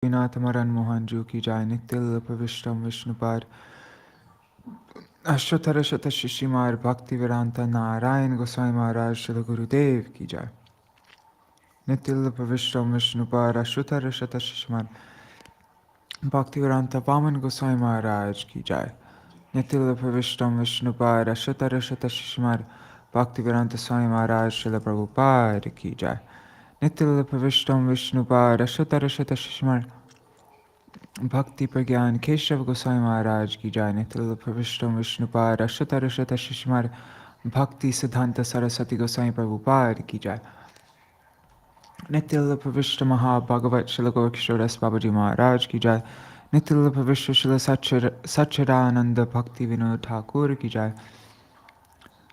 गोपीनाथ मदन मोहन जू की जय। नित्य प्रविष्टम विष्णुपाद अष्टोत्तर शत शिशिमार भक्ति वेदांत नारायण गोसाई महाराज श्री गुरुदेव की जय। नित्य प्रविष्टम विष्णुपाद अष्टोत्तर शत शिशिमार भक्ति वेदांत वामन गोसाई महाराज की जय। नित्य प्रविष्टम विष्णुपाद अष्टोत्तर शत शिशिमार भक्ति वेदांत स्वामी महाराज श्री प्रभुपाद की जय। नित्य प्रविष्टम विष्णुपाद अष्टोत्तर शत शिशिमार भक्ति प्रज्ञान केशव गोसाई महाराज की जय। नित्य प्रविष्टम विष्णुपाद अष्टोत्तर शत शिशिमार भक्ति सिद्धांत सरस्वती गोसाई प्रभुपाद की जय। नित्य प्रविष्ट महाभागवत श्री गोरक्षदास बाबाजी महाराज की जय। नित्य प्रविष्ट श्री सच्चिदानंद भक्ति विनोद ठाकुर की जय।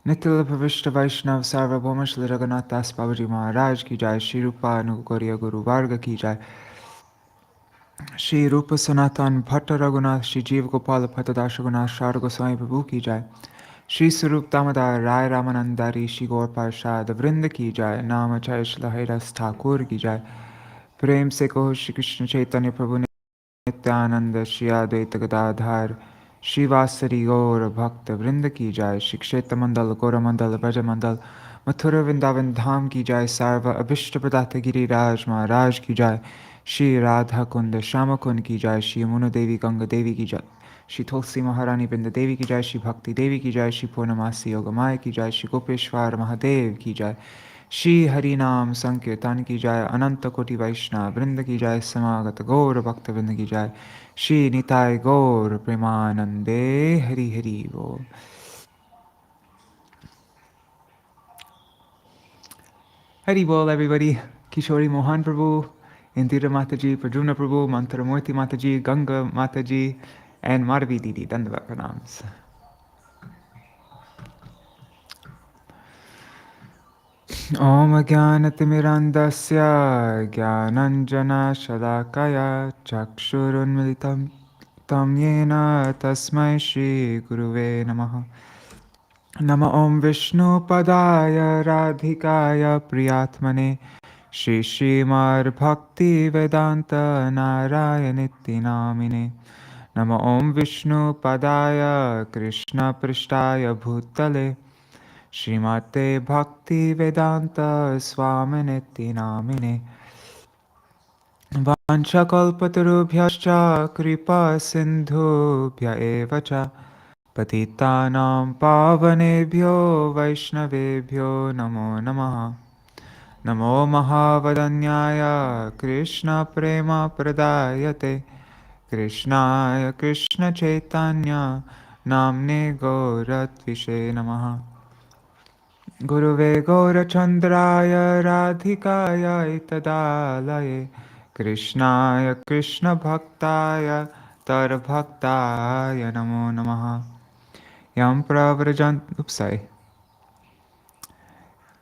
नित्य प्रविष्ट वैष्णव सार्वभौम श्री रघुनाथ दास बाबाजी महाराज की जय। श्री रूपानुगौर्य गुरु वर्ग की जय। श्री रूप सनातन भट्ट रघुनाथ श्री जीव गोपाल भट्टदास रघुनाथ शार गोस्वामी प्रभु की जय। श्री स्वरूप दामोदर राय रामानंदारी श्री गौर पार्षद वृंद की जय। नाम जय श्री हरिदास ठाकुर की जय। प्रेम से कहो श्री कृष्ण चैतन्य प्रभु नित्यानंद श्री अद्वैत गदाधर श्रीवासरी गौर भक्त वृंद की जय। श्री क्षेत्र मंडल गौर मंडल ब्रज मंडल मथुरा वृंदावन धाम की जय। सर्व अभिष्ट प्रदाता गिरिराज महाराज की जय। श्री राधा कुंड श्याम कुंड की जय। श्री यमुना देवी गंगा देवी की जय। श्री तुलसी महारानी बिंद देवी की जय। श्री भक्ति देवी की जय। श्री पूर्णमासी योगमाया की जय। श्री गोपेश्वर महादेव की जय। श्री हरि नाम संकीर्तन की जय। अनंत कोटि वैष्णव वृंद की जय। समागत गौर भक्त वृंद की जय। श्री निताय गौर प्रेमानंदे हरि हरि बोल। हरि बोल everybody. Kishori Mohan Prabhu, Indira Mataji, Pradyumna Prabhu, Mantaramurti Mataji, Ganga Mataji, and Madhavi Didi. Dandavat pranams. Om Jnanatimirandasya Jnananjana Shalakaya Chakshurunmilitam Tam Yena Tasmai Shri Guruve Namaha. Nama Om Vishnu Padaya Radhikaya Priyatmane Shri Śrīmad-Bhakti Vedanta Narayanitti Namine. Nama Om Vishnu Padaya Krishna Prishtaya Bhutale Śrīmate Bhakti Vedanta Swaminiti Namine. Vanchakalpatarubhyascha kripa sindhubhya eva cha patitanam pavanebhyo vaishnavebhyo namo namaha. Namo Mahavadanyaya Krishna Prema Pradayate Krishnaya Krishna Chaitanya Namne Gauratvishe Namaha. Guruve Gaurachandraya Radhikaya Itadalaye Krishnaya Krishna Bhaktaya Tar Bhaktaya Namo Namaha. Yam Pravrajant Upsai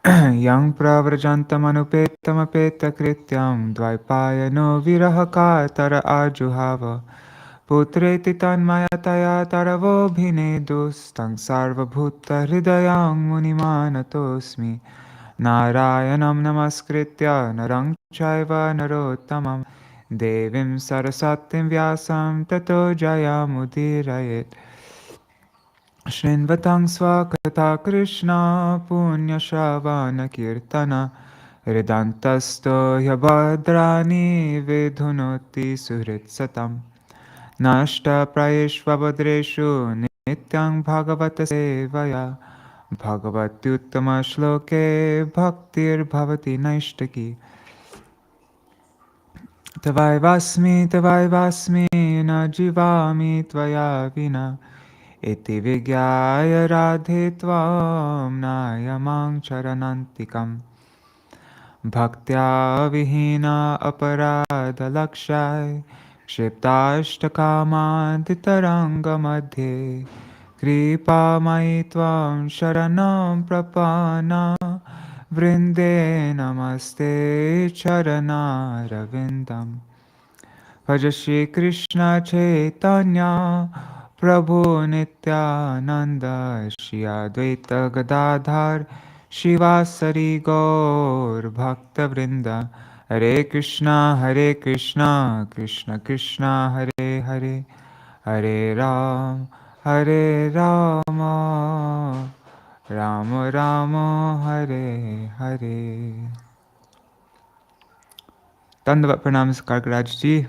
Yang pravrjantamanopetamapeta-krityam dvaipayano virahakatara arjuhava putreti tanmayataya taravobhinedus tang sarvabhuta hridayang munimanatosmi narayanam namaskritya narang chaiva narottamam devim sarasatim vyasam tato jayamudirayet. Shrinvatang svakata Krishna punya shravana kirtana hridantasto yabhadrani vidhunoti suhrit satam nashta prayeshvabhadreshu nityang bhagavata sevaya bhagavatyuttama shloke bhaktir bhavati naishtaki tavai vasmi na jivami tvaya vina iti vigyaya radhe tvam nayamang charanantikam bhaktya vihina aparadha lakshay kshiptashtakama madhe kripa mai tvam sharanam prapana vrinde namaste charana ravindam. Bhaja Shri Krishna Chaitanya Prabhu Nityananda Shri Advaita Gadadhar Shivasari Gaur Bhakta Vrinda Hare Krishna, Krishna Krishna, Hare Hare, Hare Rama, Rama Rama, Hare Hare. Dandavat pranams, Karkaraj ji.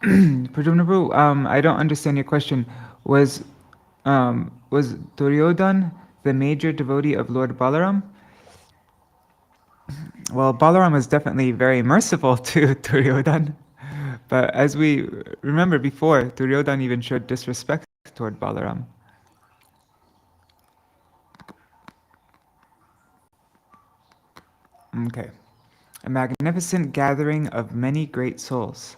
Pradyumna Prabhu, I don't understand your question. Was Duryodhan the major devotee of Lord Balaram? Well, Balaram was definitely very merciful to Duryodhan. But as we remember before, Duryodhan even showed disrespect toward Balaram. Okay. A magnificent gathering of many great souls.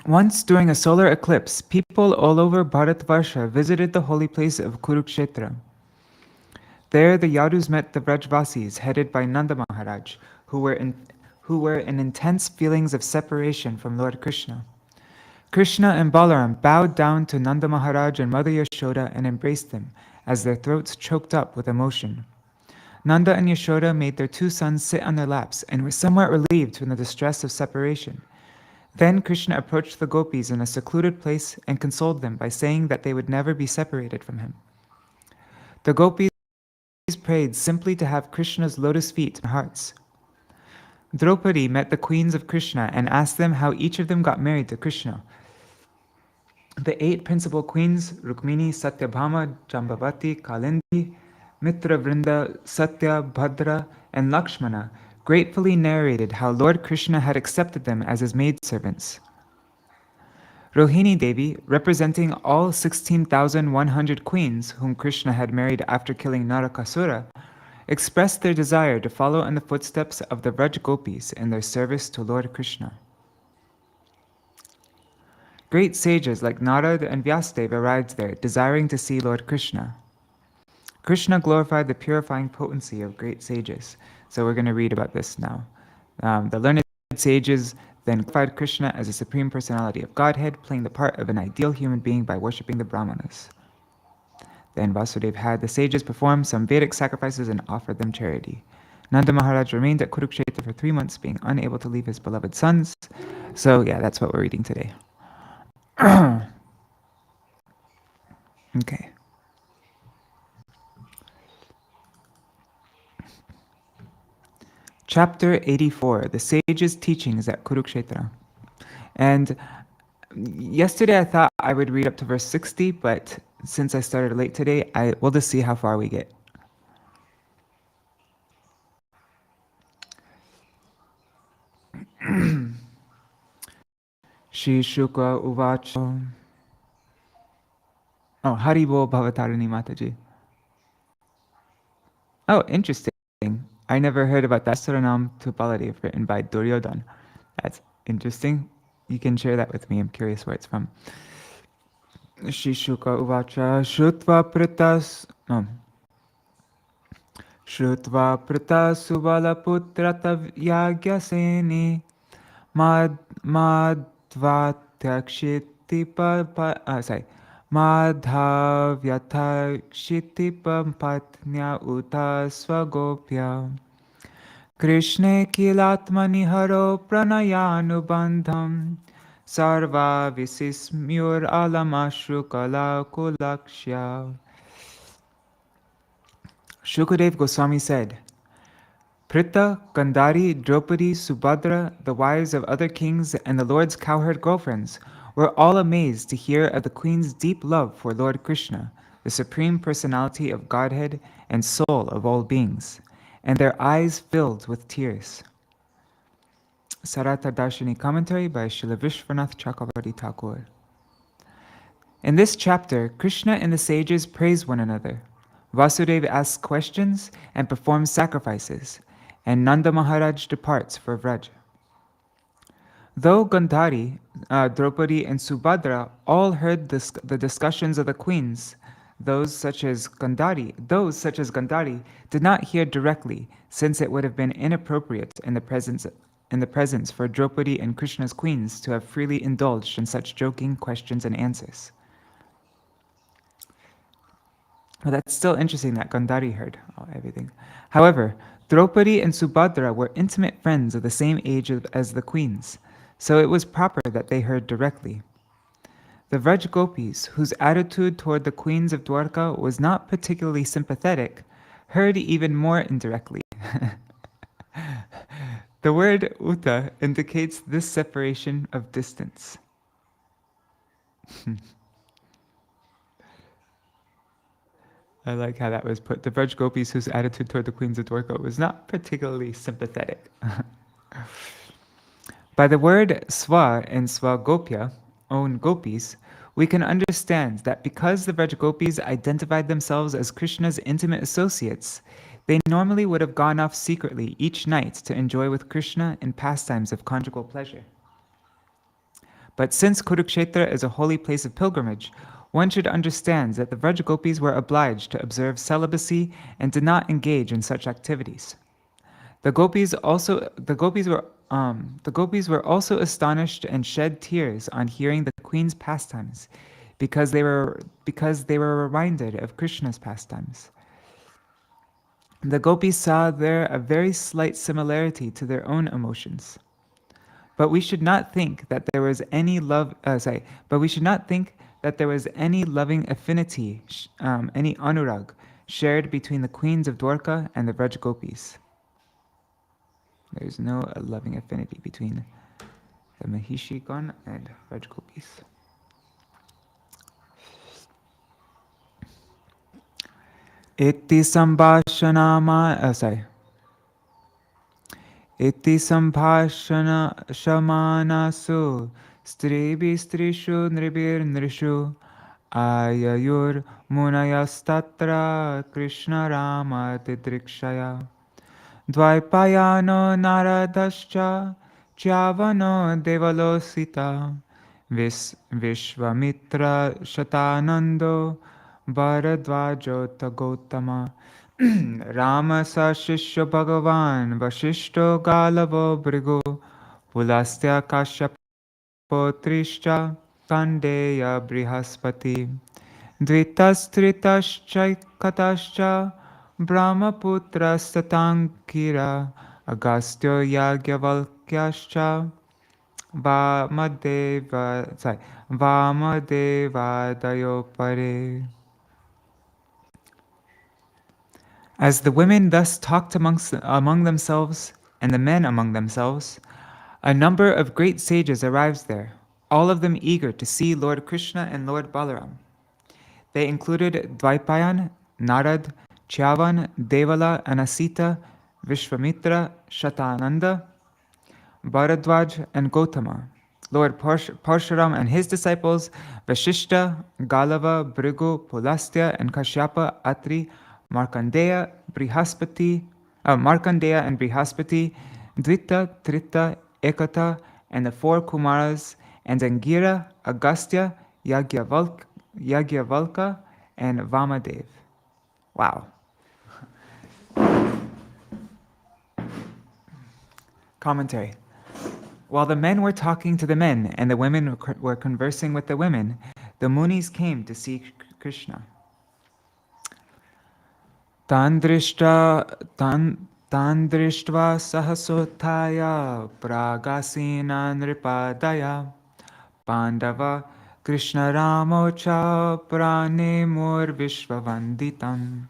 Once during a solar eclipse, people all over Bharatvarsha visited the holy place of Kurukshetra. There the Yadus met the Vrajvasis, headed by Nanda Maharaj, who were in intense feelings of separation from Lord Krishna. Krishna and Balaram bowed down to Nanda Maharaj and Mother Yashoda and embraced them, as their throats choked up with emotion. Nanda and Yashoda made their two sons sit on their laps and were somewhat relieved from the distress of separation. Then Krishna approached the gopis in a secluded place and consoled them by saying that they would never be separated from him. The gopis prayed simply to have Krishna's lotus feet in their hearts. Draupadi met the queens of Krishna and asked them how each of them got married to Krishna. The 8 principal queens, Rukmini, Satyabhama, Jambavati, Kalindi, Mitravrinda, Satya, Bhadra, and Lakshmana, gratefully narrated how Lord Krishna had accepted them as his maidservants. Rohini Devi, representing all 16,100 queens whom Krishna had married after killing Narakasura, expressed their desire to follow in the footsteps of the Vraj Gopis in their service to Lord Krishna. Great sages like Narad and Vyasadeva arrived there, desiring to see Lord Krishna. Krishna glorified the purifying potency of great sages. So we're going to read about this now. The learned sages then glorified Krishna as a supreme personality of Godhead, playing the part of an ideal human being by worshipping the Brahmanas. Then Vasudeva had the sages perform some Vedic sacrifices and offered them charity. Nanda Maharaj remained at Kurukshetra for 3 months, being unable to leave his beloved sons. So yeah, that's what we're reading today. Okay. Chapter 84, the sages' teachings at Kurukshetra. And yesterday I thought I would read up to verse 60, but since I started late today, we'll just see how far we get. Shri Shukla Uvacha. Oh, Haribo Bhavatarini Mataji. Oh, interesting. I never heard about that Saranam to Baladev written by Duryodhan. That's interesting. You can share that with me. I'm curious where it's from. Shri Shukla Uvacha Shrutva Pritas. Shrutva Prita Subala Putrata Yagyaseni Madhavyatakshtipam Patnya Uta Swagopya Krishne Kilatmani Haro Pranayanubandham Sarva Visismyur Alamashru Kala Kulakshya. Shukadeva Goswami said, Prita, Gandhari, Draupadi, Subhadra, the wives of other kings, and the Lord's cowherd girlfriends were all amazed to hear of the queen's deep love for Lord Krishna, the supreme personality of Godhead and soul of all beings, and their eyes filled with tears. Sārārtha-darśinī commentary by Śrīla Viśvanātha Cakravartī Ṭhākura. In this chapter, Krishna and the sages praise one another. Vasudeva asks questions and performs sacrifices, and Nanda Maharaj departs for Vraj. Though Gandhari, Draupadi, and Subhadra all heard the discussions of the queens, those such as Gandhari did not hear directly, since it would have been inappropriate in the presence in the presence for Draupadi and Krishna's queens to have freely indulged in such joking questions and answers. Well, that's still interesting that Gandhari heard everything. However, Draupadi and Subhadra were intimate friends of the same age as the queens, so it was proper that they heard directly. The Vraj Gopis, whose attitude toward the queens of Dwarka was not particularly sympathetic, heard even more indirectly. The word uta indicates this separation of distance. I like how that was put. The Vraj Gopis, whose attitude toward the queens of Dwarka was not particularly sympathetic. By the word swa and swagopya, own gopis, we can understand that because the Vraj Gopis identified themselves as Krishna's intimate associates, they normally would have gone off secretly each night to enjoy with Krishna in pastimes of conjugal pleasure. But since Kurukshetra is a holy place of pilgrimage, one should understand that the Vraj Gopis were obliged to observe celibacy and did not engage in such activities. The gopis were also astonished and shed tears on hearing the queen's pastimes, because they were reminded of Krishna's pastimes. The gopis saw there a very slight similarity to their own emotions. But we should not think that there was any loving affinity, any anurag, shared between the queens of Dwarka and the Vraj Gopis. There is no loving affinity between the Mahishigण and Vraj Gopis. Iti sambhashana shamanasu strishu nrishu ayayur munayastatra Krishna Rama didrikshaya dvaipayano naradascha chavano devalosita Viśvanātha shatanando Bharadvajota Gautama Rama sa shishya Bhagavan Vasishto Galavo Brigu Pulastya Kashyapotrischa Kandeya Brihaspati Dvitastritaschaikatascha Brahmaputra Statangkira Agastyo Yagyavalkyascha Vamadeva Dayopare. As the women thus talked among themselves, and the men among themselves, a number of great sages arrived there, all of them eager to see Lord Krishna and Lord Balaram. They included Dvaipayan, Narad, Chyavan, Devala, Anasita, Vishwamitra, Shatananda, Bharadwaj, and Gautama, Lord Parshuram and his disciples, Vashishta, Galava, Brigu, Pulastya, and Kashyapa, Atri, Markandeya and Brihaspati, Dvita, Trita, Ekata, and the four Kumaras, and Angira, Agastya, Yagyavalka, and Vamadev. Wow. Commentary. While the men were talking to the men and the women were conversing with the women, the Munis came to see Krishna. Tandrishtva sahasotaya pragasina nripadaya Pandava Krishna Ramocha pranemur vishvavanditam.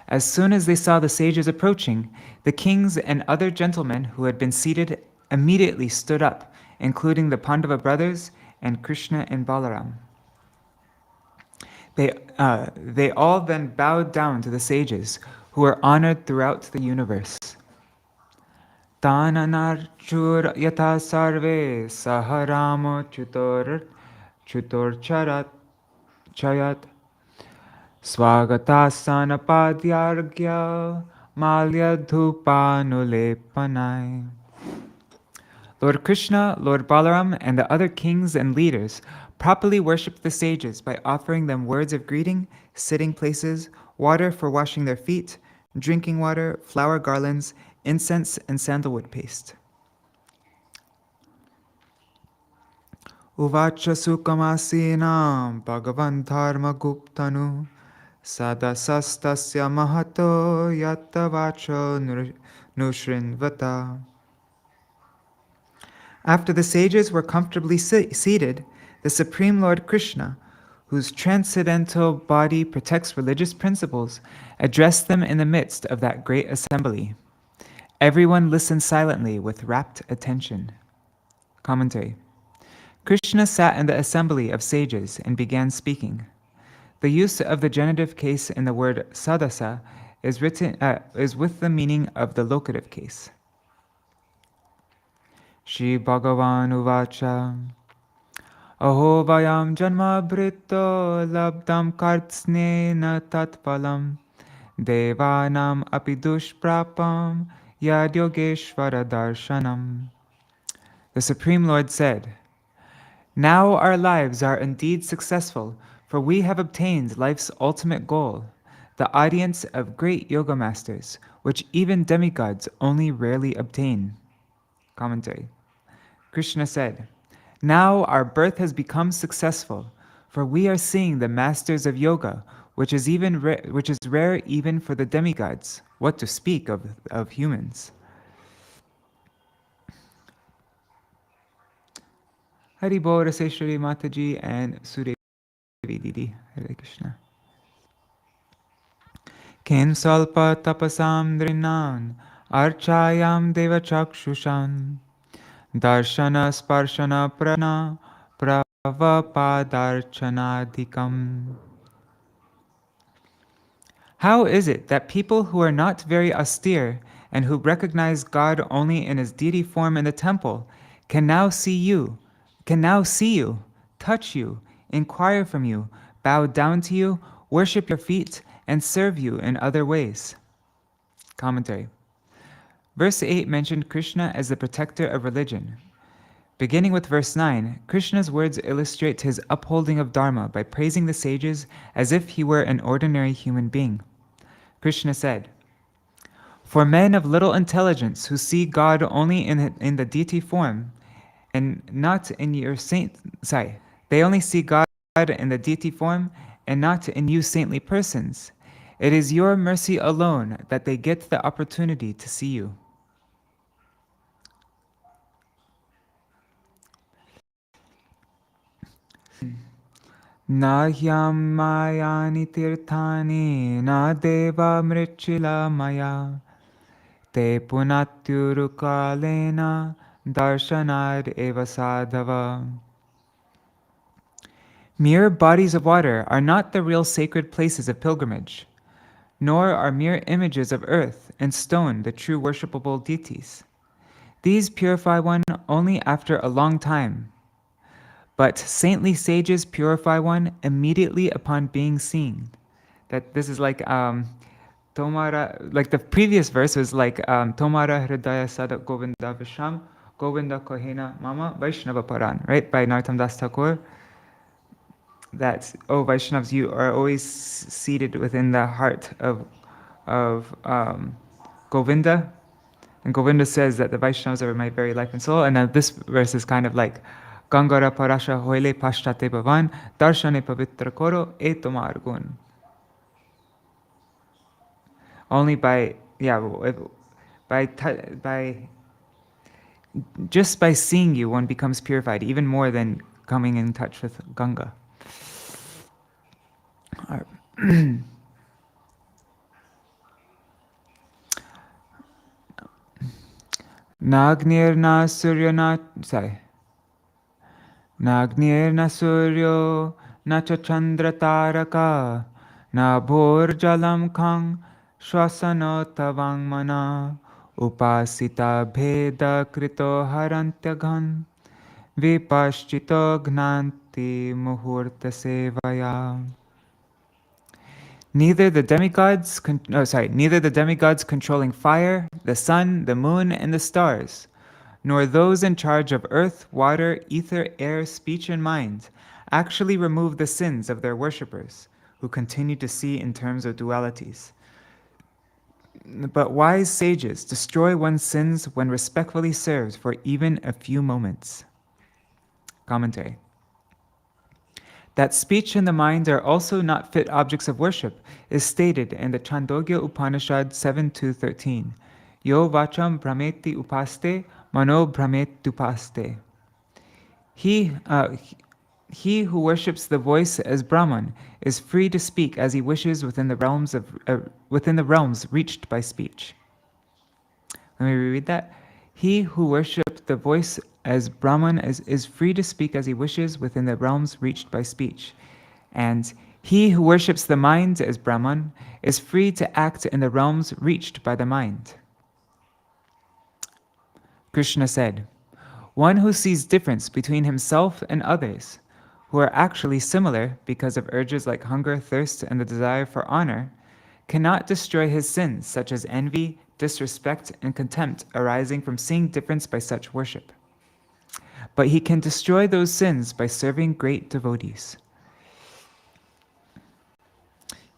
As soon as they saw the sages approaching, the kings and other gentlemen who had been seated immediately stood up, including the Pandava brothers and Krishna and Balaram. They all then bowed down to the sages, who were honored throughout the universe. Tananarchur yata sarve saharamo chutor chayat swagatasana padyargya malya dhupanulepanai. Lord Krishna, Lord Balaram, and the other kings and leaders properly worshipped the sages by offering them words of greeting, sitting places, water for washing their feet, drinking water, flower garlands, incense, and sandalwood paste. Uvacha Sukamasinam Bhagavan Dharma Guptanu Sadasastasya Mahato Yatavacho Nushrinvata. After the sages were comfortably seated, the Supreme Lord Krishna, whose transcendental body protects religious principles, addressed them in the midst of that great assembly. Everyone listened silently with rapt attention. Commentary. Krishna sat in the assembly of sages and began speaking. The use of the genitive case in the word sadasa is with the meaning of the locative case. Shri Bhagavan Uvacha Aho vayam janma brito labdam kartsnena tatpalam devanam api dushprapam yadyogeshvara-darshanam. The Supreme Lord said, "Now our lives are indeed successful, for we have obtained life's ultimate goal, the audience of great yoga masters, which even demigods only rarely obtain." Commentary. Krishna said, "Now our birth has become successful, for we are seeing the masters of yoga, which is rare even for the demigods, what to speak of humans." Hari Bol, Raseshwari Mataji, and Sudevi Didi. Hare Krishna. Ken salpa tapasam drinan archayam deva chakshushan darshana sparshana prana pravapadarchanadikam. How is it that people who are not very austere and who recognize God only in his deity form in the temple can now see you, touch you, inquire from you, bow down to you, worship your feet, and serve you in other ways? Commentary. Verse 8 mentioned Krishna as the protector of religion. Beginning with verse 9, Krishna's words illustrate his upholding of Dharma by praising the sages as if he were an ordinary human being. Krishna said, "For men of little intelligence who see God only in the deity form and not in your they only see God in the deity form and not in you saintly persons. It is your mercy alone that they get the opportunity to see you." Na hyam mayani tirthani na deva mrichila maya te punatyurukalena darshanad eva sadhava. Mere bodies of water are not the real sacred places of pilgrimage, nor are mere images of earth and stone the true worshipable deities. These purify one only after a long time. But saintly sages purify one immediately upon being seen. That this is like Tomara, like the previous verse was like Tomara Hridaya Sadak Govinda Visham Govinda Kohena Mama Vaishnava Paran, right? By Narottam Das Thakur. That, oh Vaishnavas, you are always seated within the heart of Govinda. And Govinda says that the Vaishnavas are my very life and soul. And now this verse is kind of like Gangara Parasha Hoile Pashtate Bhavan Darshane Pavitra Koro E Tomar Gun. Only by just by seeing you, one becomes purified, even more than coming in touch with Ganga. Nagnir na suryo na suryo na cha chandra taraka na bhor jalam khang shwasano tavang mana upasita bheda krito harantyagham vipaschito gnanti muhurta sevaya. Neither the demigods controlling fire, the sun, the moon, and the stars, nor those in charge of earth, water, ether, air, speech, and mind actually remove the sins of their worshippers, who continue to see in terms of dualities. But wise sages destroy one's sins when respectfully served for even a few moments. Commentary. That speech and the mind are also not fit objects of worship is stated in the Chandogya Upanishad 7.2.13. Yo vacham brahmeti upaste, mano brahmetupaste. He who worships the voice as Brahman is free to speak as he wishes within the realms reached by speech. Let me reread that. He who worships the voice as Brahman is free to speak as he wishes within the realms reached by speech. And he who worships the mind as Brahman is free to act in the realms reached by the mind. Krishna said, one who sees difference between himself and others, who are actually similar because of urges like hunger, thirst, and the desire for honor, cannot destroy his sins such as envy, disrespect, and contempt arising from seeing difference by such worship. But he can destroy those sins by serving great devotees.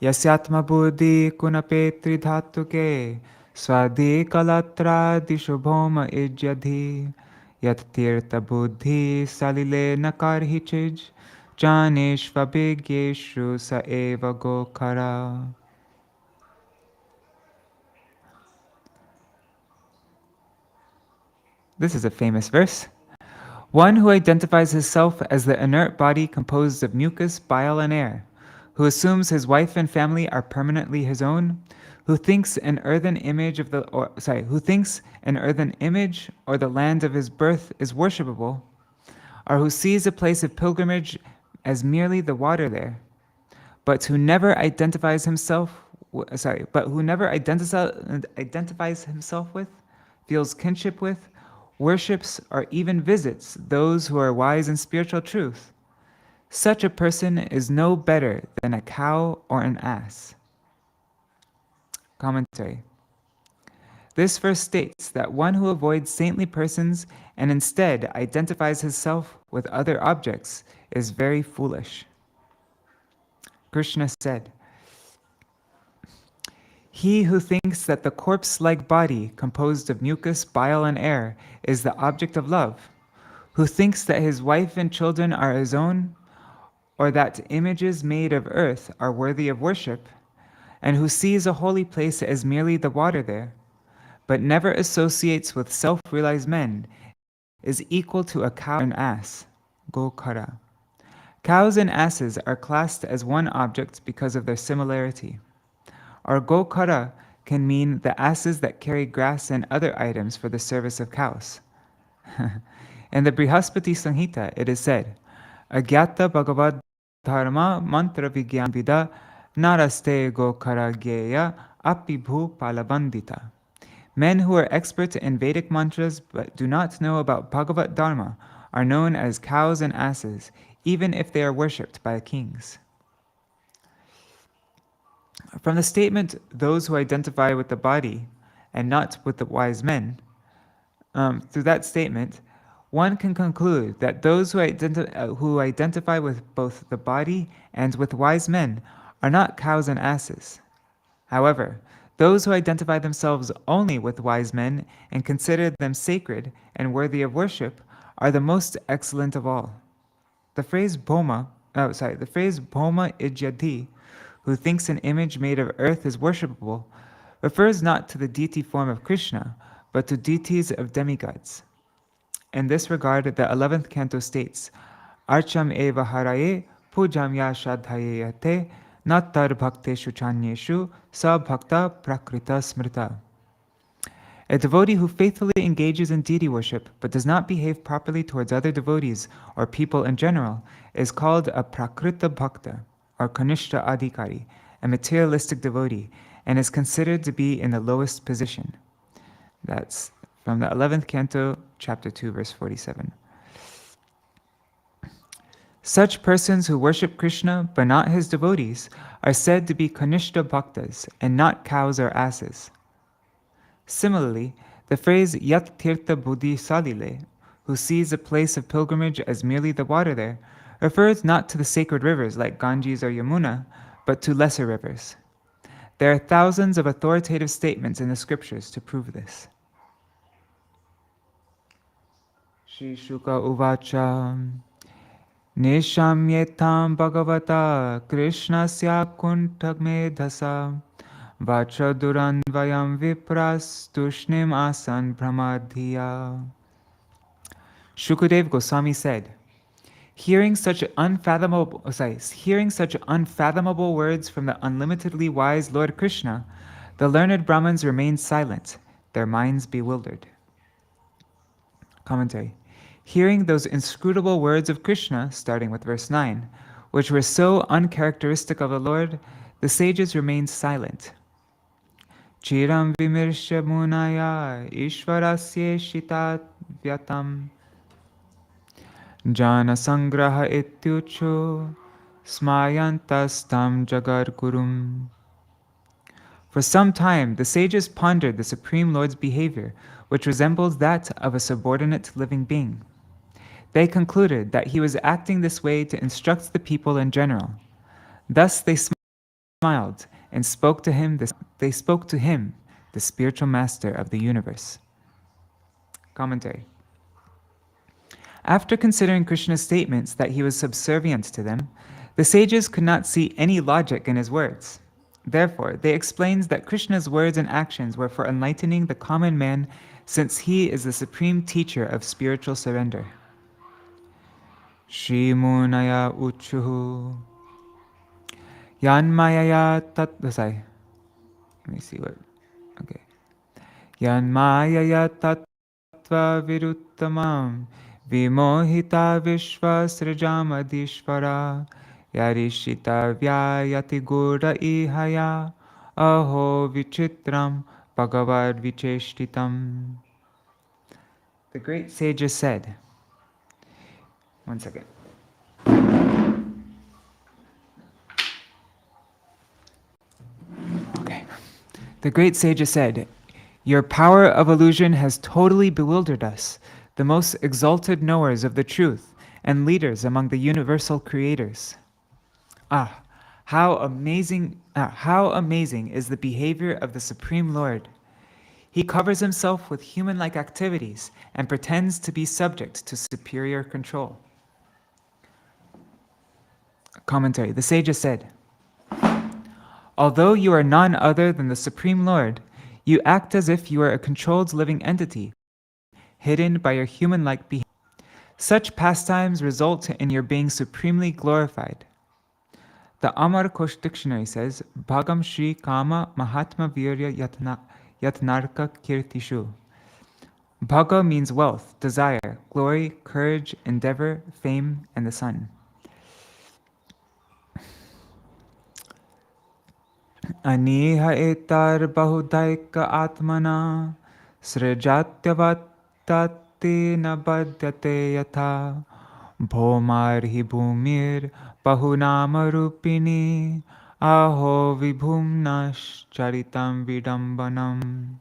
Yasyatma buddhi kunapetri dhatuke swadi kalatra dishubhoma ijyadhi yat tirtha buddhi salile nakarhichij janeshva bhigyeshu sa eva gokara. This is a famous verse. One who identifies himself as the inert body composed of mucus, bile, and air, who assumes his wife and family are permanently his own, who thinks an earthen image or the land of his birth is worshipable, or who sees a place of pilgrimage as merely the water there, but who never identifies himself with, feels kinship with, worships, or even visits those who are wise in spiritual truth, such a person is no better than a cow or an ass. Commentary. This verse states that one who avoids saintly persons and instead identifies himself with other objects is very foolish. Krishna said, he who thinks that the corpse-like body composed of mucus, bile, and air is the object of love, who thinks that his wife and children are his own, or that images made of earth are worthy of worship, and who sees a holy place as merely the water there, but never associates with self-realized men, is equal to a cow and ass, gokara. Cows and asses are classed as one object because of their similarity. Our gokara can mean the asses that carry grass and other items for the service of cows. In the Brihaspati Samhita, it is said, Agyata Bhagavad Dharma Mantra Vigyan Vida Naraste Gokara Gyeya Api Bhu Palabandita. Men who are experts in Vedic mantras but do not know about Bhagavad Dharma are known as cows and asses, even if they are worshipped by kings. From the statement, those who identify with the body and not with the wise men, through that statement, one can conclude that those who identify with both the body and with wise men are not cows and asses. However, those who identify themselves only with wise men and consider them sacred and worthy of worship are the most excellent of all. The phrase bhoma ijyadhi, who thinks an image made of earth is worshipable, refers not to the deity form of Krishna, but to deities of demigods. In this regard, the 11th canto states, Archam eva haraye pujam ya shadhayate nattar bhakteshu chanyeshu sa bhakta prakrita smrita. A devotee who faithfully engages in deity worship but does not behave properly towards other devotees or people in general is called a prakrita bhakta, or kanishta adhikari, a materialistic devotee, and is considered to be in the lowest position. That's from the 11th canto, chapter 2, verse 47. Such persons who worship Krishna but not his devotees are said to be kanishta bhaktas and not cows or asses. Similarly, the phrase yat tirtha buddhi salile, who sees a place of pilgrimage as merely the water there, refers not to the sacred rivers like Ganges or Yamuna, but to lesser rivers. There are thousands of authoritative statements in the scriptures to prove this. Shri Shuka Uvacha Nishamyetam Bhagavata Krishnasya Kuntagmedhasa Vachaduranvayam Vipras Tushnim Asan Pramadhiya. Shukadev Goswami said, hearing such unfathomable words from the unlimitedly wise Lord Krishna, the learned Brahmins remained silent, their minds bewildered. Commentary. Hearing those inscrutable words of Krishna, starting with verse 9, which were so uncharacteristic of the Lord, the sages remained silent. Chiram vimirsha munaya ishvarasya shitat vyatam jana sangraha ityucho smayantastam jagargurum. For some time, the sages pondered the Supreme Lord's behavior, which resembles that of a subordinate living being. They concluded that he was acting this way to instruct the people in general. Thus they smiled and spoke to him, the spiritual master of the universe. Commentary. After considering Krishna's statements that he was subservient to them, the sages could not see any logic in his words. Therefore, they explained that Krishna's words and actions were for enlightening the common man, since he is the supreme teacher of spiritual surrender. Shri Munaya Uchuhu Yanmayaya Tatvasai. Let me see what. Okay. Yanmayaya Tattva Viruttamam Vimohita Vishvasrijamadishvara Yarishita Vyayati Gura Ihaya Aho Vichitram Bhagavad Vicheshtitam. The great sages said, one second. Okay. The great sages said, your power of illusion has totally bewildered us, the most exalted knowers of the truth and leaders among the universal creators. How amazing is the behavior of the Supreme Lord. He covers himself with human-like activities and pretends to be subject to superior control. Commentary. The sages said, although you are none other than the Supreme Lord, you act as if you are a controlled living entity, hidden by your human-like behavior. Such pastimes result in your being supremely glorified. The Amar Kosh Dictionary says, Bhagam Shri Kama Mahatma Virya Yatnarka Kirtishu. Bhaga means wealth, desire, glory, courage, endeavor, fame, and the sun. Aniha etar bahudaika atmana srijatyavattate nabadyate yatha bhomarhi bhumir bahunama aho vibhumnash charitam vidambanam.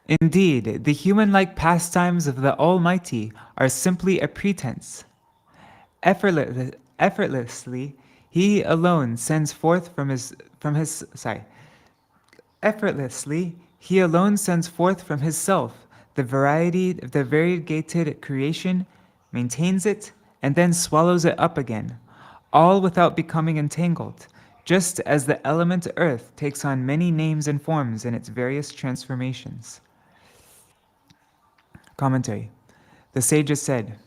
Indeed, the human-like pastimes of the Almighty are simply a pretense. Effortlessly, He alone sends forth from his self the variegated creation, maintains it, and then swallows it up again, all without becoming entangled, just as the element earth takes on many names and forms in its various transformations. Commentary. The sages said,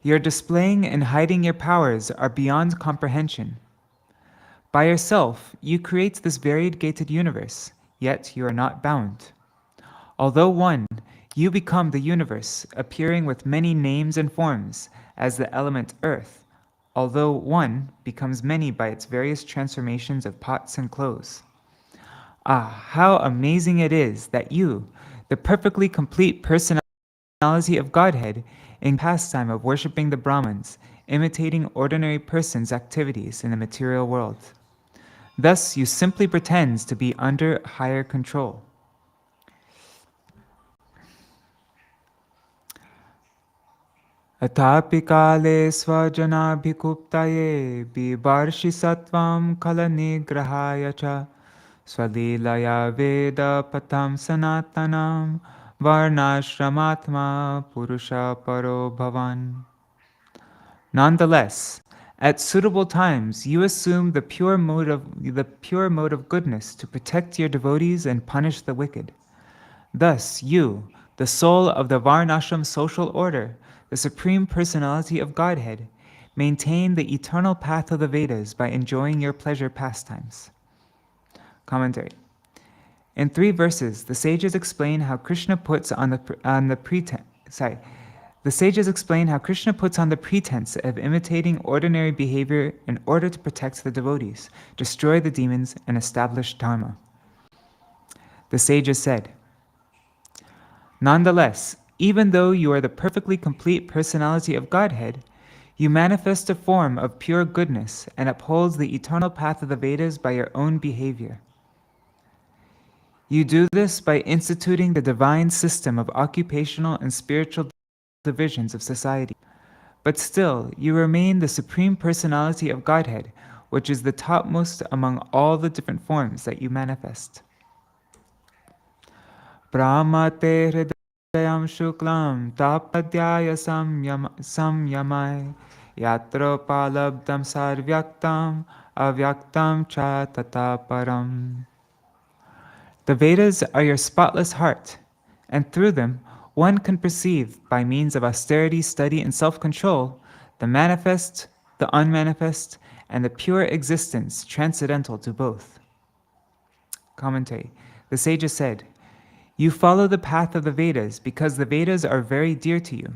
your displaying and hiding your powers are beyond comprehension. By yourself, you create this variegated universe, yet you are not bound. Although one, you become the universe, appearing with many names and forms, as the element earth, although one becomes many by its various transformations of pots and clothes. How amazing it is that you, the perfectly complete personality of Godhead, in pastime of worshipping the Brahmins, imitating ordinary persons' activities in the material world. Thus, you simply pretend to be under higher control. Atapi kale svajana bhikuptaye bibarshi sattvam kalani grahaya cha svalilaya veda patam sanatanam varnashramatma purusha paro bhavan. Nonetheless, at suitable times, you assume the pure mode of goodness to protect your devotees and punish the wicked. Thus, you, the soul of the Varnashram social order, the Supreme Personality of Godhead, maintain the eternal path of the Vedas by enjoying your pleasure pastimes. Commentary. In 3 verses, the sages explain how Krishna puts on the pretense of imitating ordinary behavior in order to protect the devotees, destroy the demons, and establish dharma. The sages said, "Nonetheless, even though you are the perfectly complete personality of Godhead, you manifest a form of pure goodness and upholds the eternal path of the Vedas by your own behavior. You do this by instituting the divine system of occupational and spiritual divisions of society. But still, you remain the Supreme Personality of Godhead, which is the topmost among all the different forms that you manifest." Brahmate hridayam shuklam tapadhyaya samyamai yatra palabdam sarvyaktam avyaktam cha tataparam. The Vedas are your spotless heart, and through them one can perceive, by means of austerity, study, and self-control, the manifest, the unmanifest, and the pure existence transcendental to both. Commentary. The sages said, "You follow the path of the Vedas because the Vedas are very dear to you.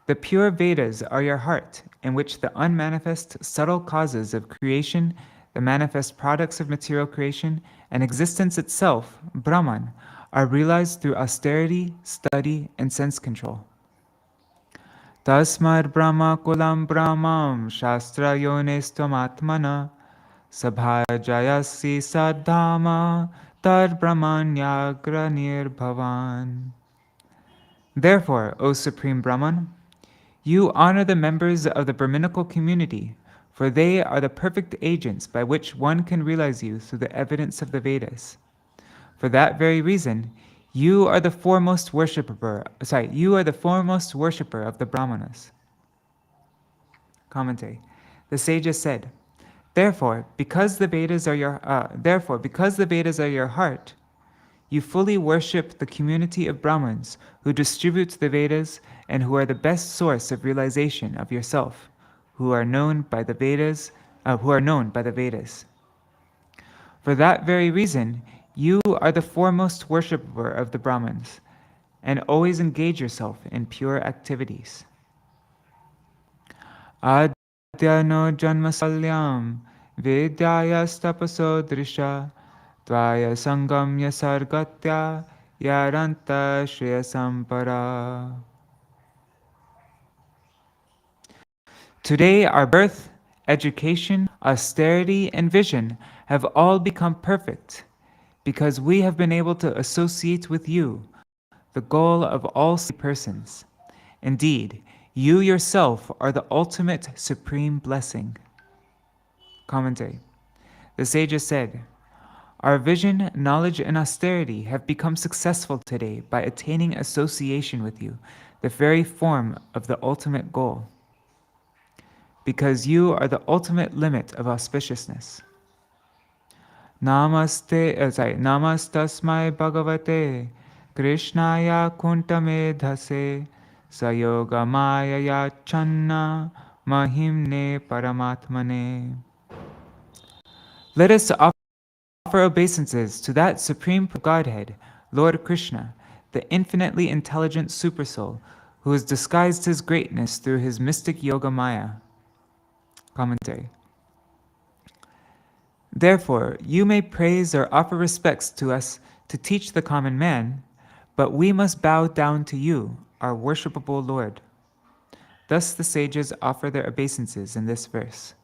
The pure Vedas are your heart, in which the unmanifest, subtle causes of creation, the manifest products of material creation, and existence itself, Brahman, are realized through austerity, study, and sense control. Tasmad Brahma Kulam Brahmam Shastra Yonestam Atmana Sabhajayasi Sadhama Tad Brahmanyagra Nirbhavan." Therefore, O Supreme Brahman, you honor the members of the Brahminical community, for they are the perfect agents by which one can realize you through the evidence of the Vedas. For that very reason, you are the foremost worshipper of the Brahmanas. Commentary. The sages said, Therefore, because the Vedas are your heart, you fully worship the community of Brahmins who distribute the Vedas and who are the best source of realization of yourself, who are known by the Vedas. For that very reason, you are the foremost worshipper of the Brahmins, and always engage yourself in pure activities. Adya no janmasalyam vidyaya stapaso drisha Dvaya sangamya sargatya yaranta shreyasampara. Today our birth, education, austerity, and vision have all become perfect because we have been able to associate with you, the goal of all persons. Indeed, you yourself are the ultimate supreme blessing. Commentary. The sages said, "Our vision, knowledge, and austerity have become successful today by attaining association with you, the very form of the ultimate goal, because you are the ultimate limit of auspiciousness." Namastasmai Bhagavate Krishnaya Kuntamedhase Sayogamaya Yachanna Mahimne Paramatmane. Let us offer obeisances to that Supreme Godhead, Lord Krishna, the infinitely intelligent Supersoul, who has disguised his greatness through his mystic Yoga Maya. Commentary. Therefore, you may praise or offer respects to us to teach the common man, but we must bow down to you, our worshipable Lord. Thus the sages offer their obeisances in this verse.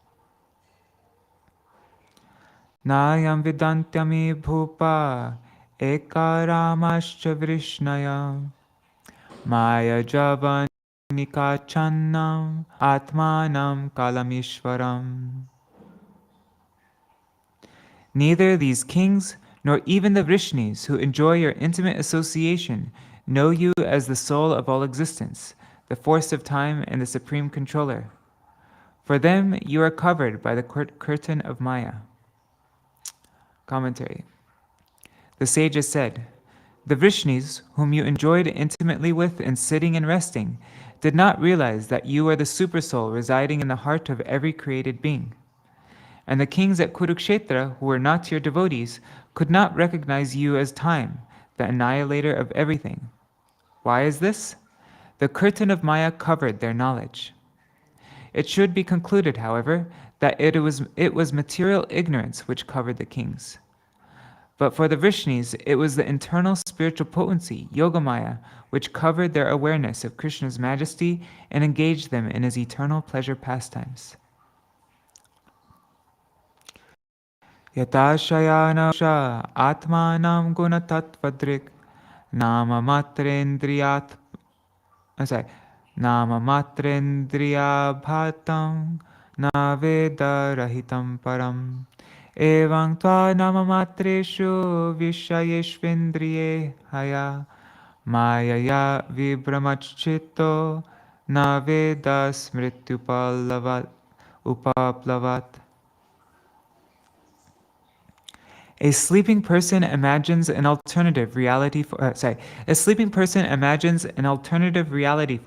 Nayam vidantyami bhupa ekaramascha vrishnaya maya javanika channam atmanam kalamishvaram. Neither these kings nor even the Vrishnis who enjoy your intimate association know you as the soul of all existence, the force of time and the supreme controller. For them, you are covered by the curtain of Maya. Commentary. The sages said, the Vrishnis, whom you enjoyed intimately with in sitting and resting, did not realize that you are the supersoul residing in the heart of every created being. And the kings at Kurukshetra, who were not your devotees, could not recognize you as time, the annihilator of everything. Why is this? The curtain of Maya covered their knowledge. It should be concluded, however, that it was material ignorance which covered the kings. But for the Vrishnis, it was the internal spiritual potency, Yogamaya, which covered their awareness of Krishna's majesty and engaged them in his eternal pleasure pastimes. Yata shayana atmanam gunatatvadrik nama matrendriyat nama matrendriya bhatam na veda rahitam param evang tva nama matreshu vishayeshvendriye haya mayaya vibramachchito na veda smrityupaplavat. A sleeping person imagines an alternative reality for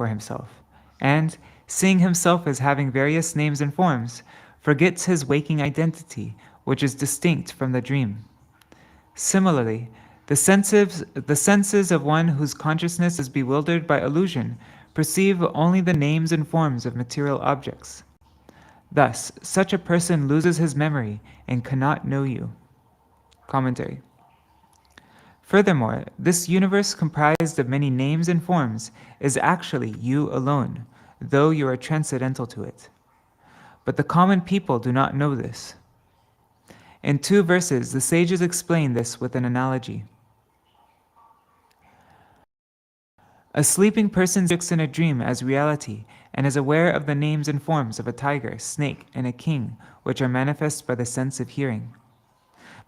himself, and, seeing himself as having various names and forms, forgets his waking identity, which is distinct from the dream. Similarly, the senses of one whose consciousness is bewildered by illusion perceive only the names and forms of material objects. Thus, such a person loses his memory and cannot know you. Commentary. Furthermore, this universe comprised of many names and forms is actually you alone, though you are transcendental to it. But the common people do not know this. In 2 verses, the sages explain this with an analogy. A sleeping person looks in a dream as reality and is aware of the names and forms of a tiger, snake, and a king, which are manifest by the sense of hearing.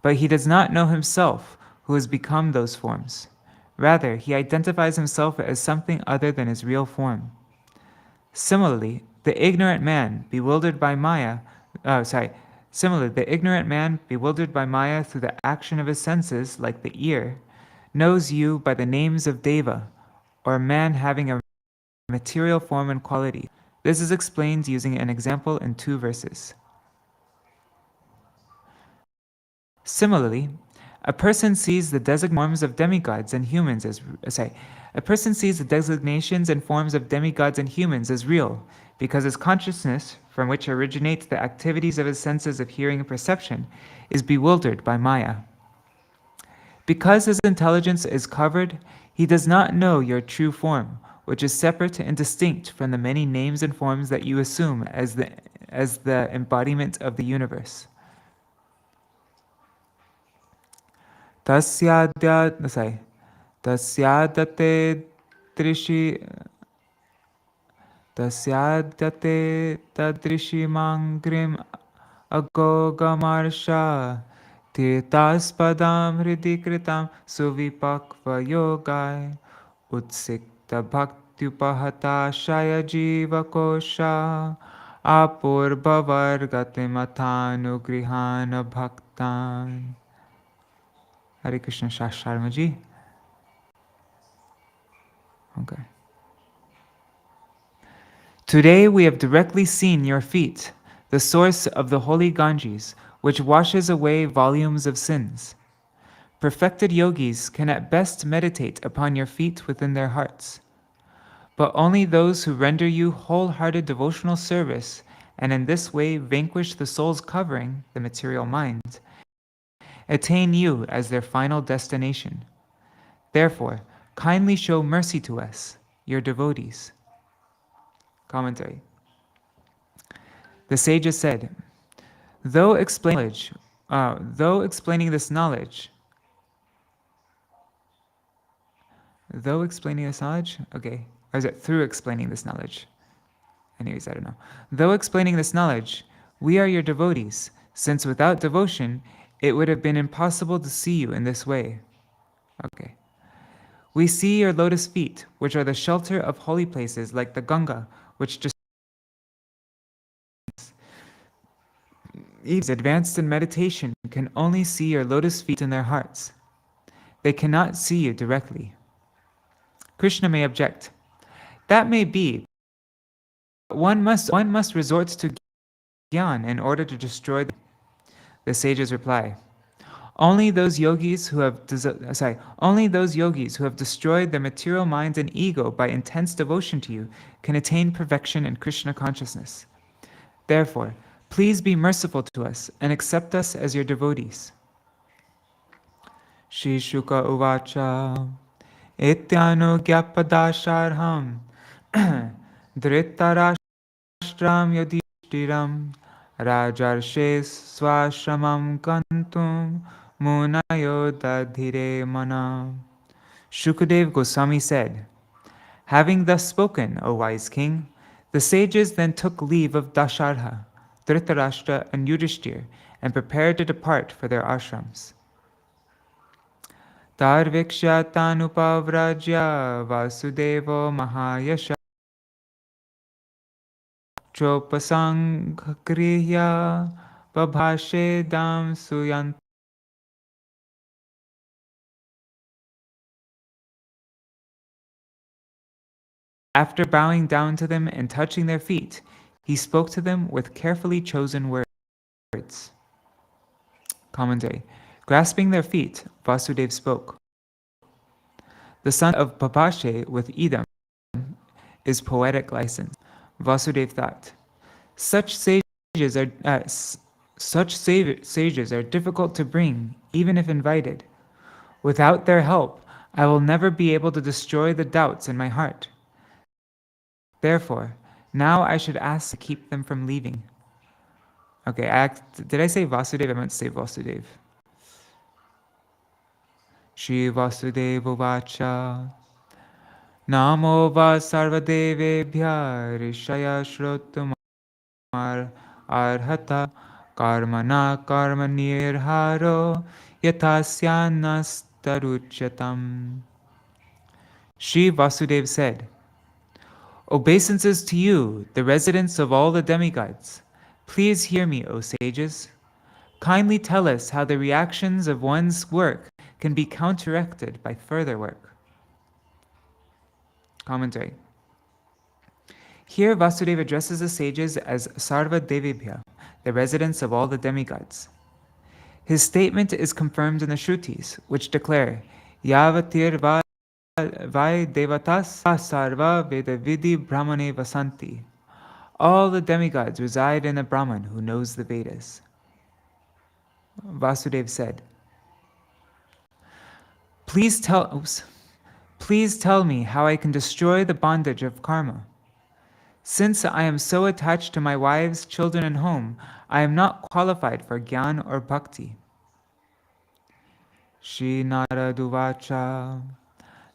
But he does not know himself, who has become those forms. Rather, he identifies himself as something other than his real form. Similarly, the ignorant man, bewildered by Maya through the action of his senses, like the ear, knows you by the names of Deva, or man having a material form and quality. This is explained using an example in 2 verses. Similarly, a person sees the designations of demigods and humans as real, because his consciousness, from which originate the activities of his senses of hearing and perception, is bewildered by Maya. Because his intelligence is covered, he does not know your true form, which is separate and distinct from the many names and forms that you assume as the embodiment of the universe. Tasyadate tadrishimangrim agogamarsha tirtaspadam hridikritam suvipakva yogai utsikta bhaktyupahata shaya jiva kosha apurbavargatimatanugrihan bhaktan. Hare Krishna Sharmaji. Okay. Today we have directly seen your feet, the source of the holy Ganges, which washes away volumes of sins. Perfected yogis can at best meditate upon your feet within their hearts. But only those who render you wholehearted devotional service and in this way vanquish the soul's covering, the material mind, attain you as their final destination. Therefore, kindly show mercy to us, your devotees. Commentary. The sages said, though explaining this knowledge, okay, or is it through explaining this knowledge? Anyways, I don't know. Though explaining this knowledge, we are your devotees, since without devotion, it would have been impossible to see you in this way. Okay. We see your lotus feet, which are the shelter of holy places like the Ganga, which just even advanced in meditation can only see your lotus feet in their hearts. They cannot see you directly. Krishna may object. That may be. One must resort to Gyan in order to destroy them. The sages reply, only those yogis who have destroyed their material mind and ego by intense devotion to you can attain perfection in Krishna consciousness. Therefore, please be merciful to us and accept us as your devotees. Shri Shuka Uvacha Ityano Gyapadasharham Dhritarashram Yudhishtiram Rajarshe Swashramam Kantum Munayo Dadhire Mana. Shukadev Goswami said, having thus spoken, O wise king, the sages then took leave of Dasharha, Dhritarashtra, and Yudhishthir and prepared to depart for their ashrams. Tarvikshya tanupavrajya Vasudevo Mahayasha Chopasanghrihya Babhashe Dam Suyant. After bowing down to them and touching their feet, he spoke to them with carefully chosen words. Commentary. Grasping their feet, Vasudev spoke. The son of Babhashe with Idam is poetic license. Vasudev thought, such sages are difficult to bring, even if invited. Without their help, I will never be able to destroy the doubts in my heart. Therefore, now I should ask to keep them from leaving. Okay, did I say Vasudev? I meant to say Vasudev. Shri Vasudeva Vacha Namo va sarvadevebhya rishaya shrotumar arhata karmana karmanirharo yatasyannastaruchatam. Shri Vasudev said, obeisances to you, the residents of all the demigods. Please hear me, O sages. Kindly tell us how the reactions of one's work can be counteracted by further work. Commentary. Here Vasudeva addresses the sages as Sarva Devibhya, the residents of all the demigods. His statement is confirmed in the Shrutis, which declare, Yavatir Vai Devatas Sarva Vedavidi Brahmane Vasanti. All the demigods reside in a Brahman who knows the Vedas. Vasudev said, Please tell me how I can destroy the bondage of karma. Since I am so attached to my wives, children, and home, I am not qualified for Gyan or Bhakti. Shri Naraduvacha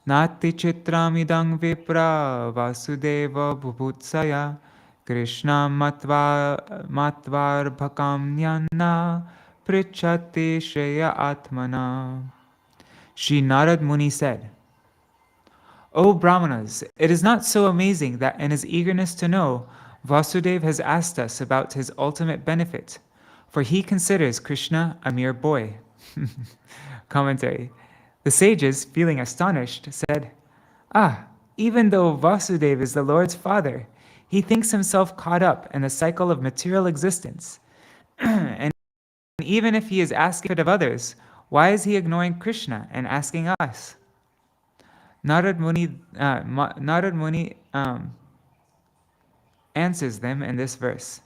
Nati Chitramidang Vipra Vasudeva Bhubutsaya Krishna Matvar Bhakam Nyana Prichati Shreya Atmana. Shri Narad Muni said, O Brahmanas, it is not so amazing that in his eagerness to know, Vasudeva has asked us about his ultimate benefit, for he considers Krishna a mere boy. Commentary. The sages, feeling astonished, said, even though Vasudeva is the Lord's father, he thinks himself caught up in the cycle of material existence. And even if he is asking of others, why is he ignoring Krishna and asking us? Narad Muni answers them in this verse.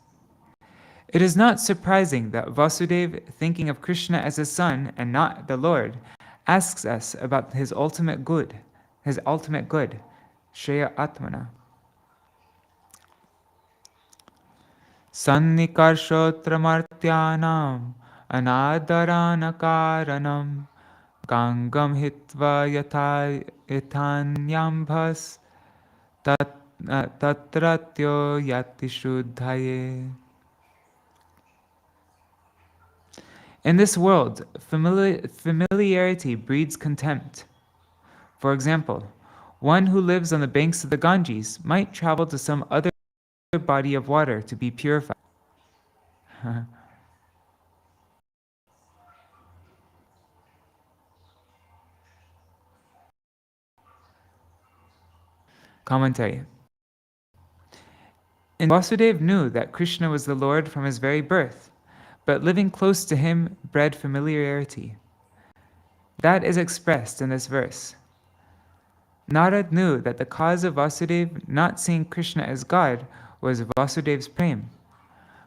It is not surprising that Vasudeva, thinking of Krishna as a son and not the Lord, asks us about his ultimate good, Shreya Atmana. Sannikarshotramartyanam anadarana Gangam hitva yatanyambhas tatratyo yatishuddhaye. In this world, familiarity breeds contempt. For example, one who lives on the banks of the Ganges might travel to some other body of water to be purified. Commentary. And Vasudeva knew that Krishna was the Lord from his very birth, but living close to him bred familiarity. That is expressed in this verse. Narad knew that the cause of Vasudeva not seeing Krishna as God was Vasudeva's prem.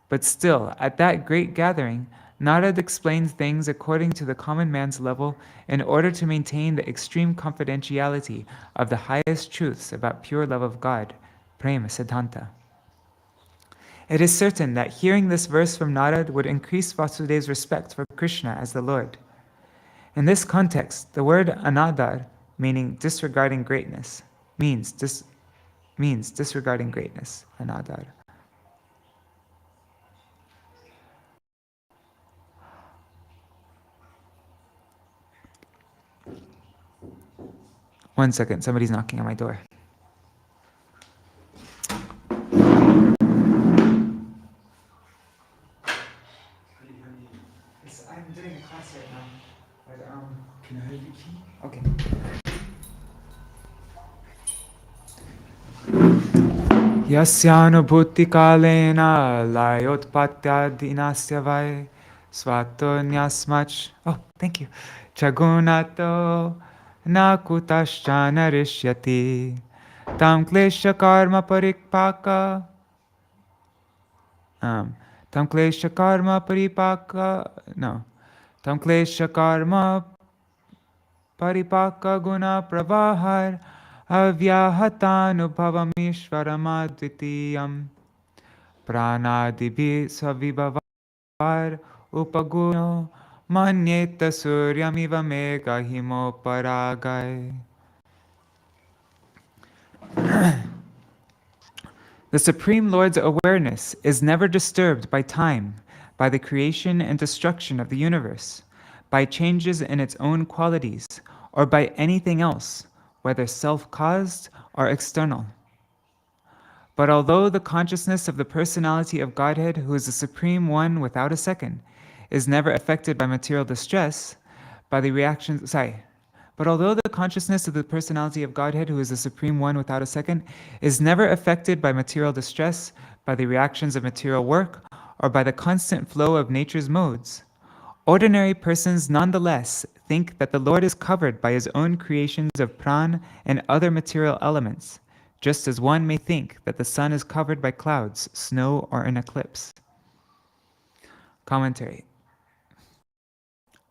But still, at that great gathering, Narad explained things according to the common man's level in order to maintain the extreme confidentiality of the highest truths about pure love of God, prema siddhanta. It is certain that hearing this verse from Narad would increase Vasudeva's respect for Krishna as the Lord. In this context, the word anadar, meaning disregarding greatness, means disregarding greatness, anadar. One second, somebody's knocking on my door. I'm doing a class right now, but can I have your key? Okay. Yasyanubhuti kalena layotpatya dinasya vai svato nyasmach. Oh, thank you. Chagunato nakutaschana narishyati tam klesha karma paripaka tam klesha karma paripaka tam klesha karma paripaka guna pravahar avyahatanubhavam ishvaramadvitiyam pranadibhi savibhavar upaguno manyeta suryamiva mega himo paragai. The Supreme Lord's awareness is never disturbed by time, by the creation and destruction of the universe, by changes in its own qualities, or by anything else, whether self-caused or external. But although the consciousness of the personality of Godhead, who is the Supreme One without a second, is never affected by material distress, by the reactions, But although the consciousness of the personality of Godhead, who is the Supreme One without a second, is never affected by material distress, by the reactions of material work, or by the constant flow of nature's modes, ordinary persons nonetheless think that the Lord is covered by his own creations of pran and other material elements, just as one may think that the sun is covered by clouds, snow, or an eclipse. Commentary.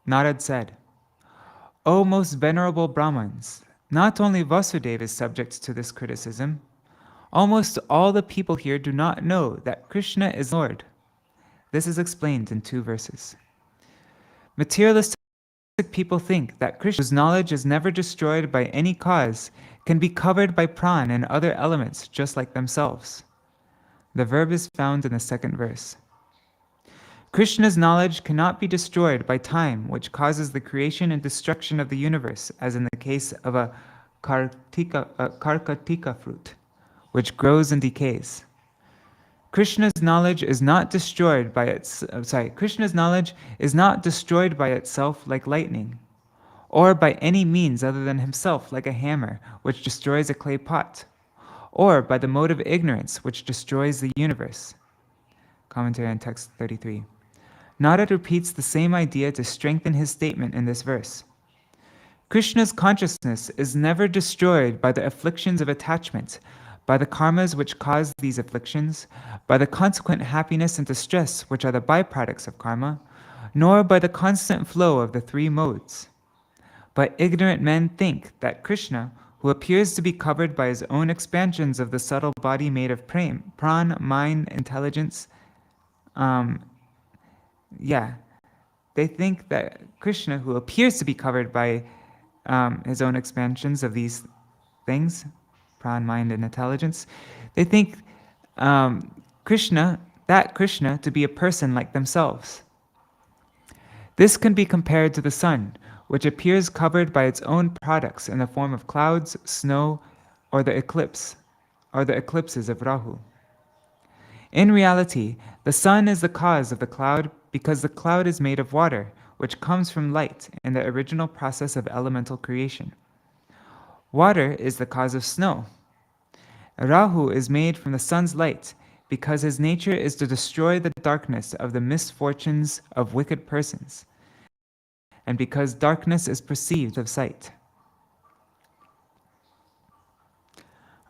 Narad said, O most venerable Brahmins, not only Vasudeva is subject to this criticism, almost all the people here do not know that Krishna is Lord. This is explained in 2 verses. Materialistic people think that Krishna's knowledge is never destroyed by any cause, can be covered by pran and other elements just like themselves. The verb is found in the 2nd verse. Krishna's knowledge cannot be destroyed by time, which causes the creation and destruction of the universe, as in the case of a karkatika fruit, which grows and decays. Krishna's knowledge is not destroyed by Krishna's knowledge is not destroyed by itself like lightning, or by any means other than himself like a hammer, which destroys a clay pot, or by the mode of ignorance, which destroys the universe. Commentary on text 33. Narad repeats the same idea to strengthen his statement in this verse. Krishna's consciousness is never destroyed by the afflictions of attachment, by the karmas which cause these afflictions, by the consequent happiness and distress which are the byproducts of karma, nor by the constant flow of the 3 modes. But ignorant men think that Krishna, who appears to be covered by his own expansions of the subtle body made of pran, mind, intelligence, they think that Krishna, who appears to be covered by his own expansions of these things, pran, mind, and intelligence, they think Krishna to be a person like themselves. This can be compared to the sun, which appears covered by its own products in the form of clouds, snow, or the eclipses of Rahu. In reality, the sun is the cause of the cloud because the cloud is made of water, which comes from light in the original process of elemental creation. Water is the cause of snow. Rahu is made from the sun's light because his nature is to destroy the darkness of the misfortunes of wicked persons, and because darkness is perceived of sight.